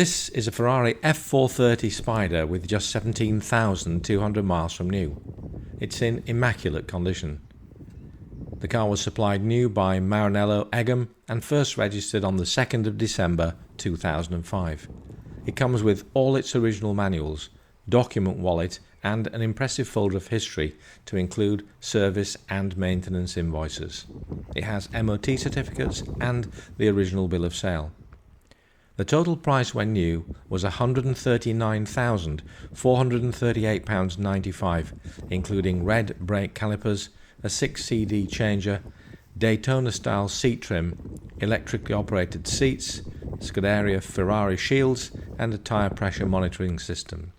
This is a Ferrari F430 Spider with just 17,200 miles from new. It's in immaculate condition. The car was supplied new by Maranello Egham and first registered on the 2nd of December 2005. It comes with all its original manuals, document wallet and an impressive folder of history to include service and maintenance invoices. It has MOT certificates and the original bill of sale. The total price when new was £139,438.95, including red brake calipers, a 6CD changer, Daytona style seat trim, electrically operated seats, Scuderia Ferrari shields and a tyre pressure monitoring system.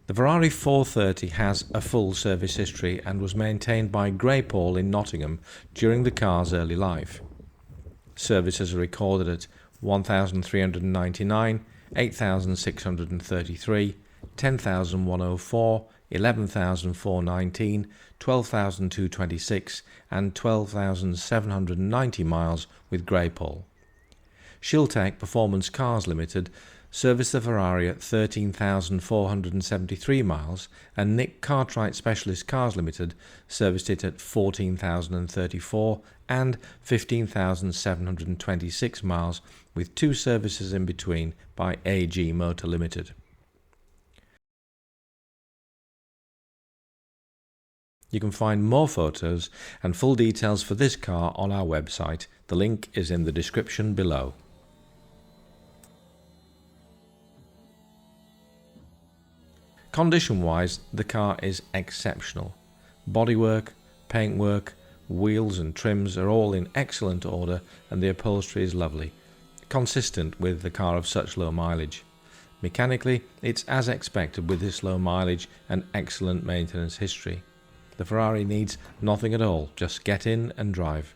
The Ferrari 430 has a full service history and was maintained by Greypool in Nottingham during the car's early life. Services are recorded at 1,399, 8,633, 10,104, 11,419, 12,226 and 12,790 miles with Greypool. Shieldtech Performance Cars Limited serviced the Ferrari at 13,473 miles and Nick Cartwright Specialist Cars Limited serviced it at 14,034 and 15,726 miles with two services in between by AG Motor Limited. You can find more photos and full details for this car on our website. The link is in the description below. Condition-wise, the car is exceptional. Bodywork, paintwork, wheels and trims are all in excellent order and the upholstery is lovely, consistent with the car of such low mileage. Mechanically, it's as expected with this low mileage and excellent maintenance history. The Ferrari needs nothing at all, just get in and drive.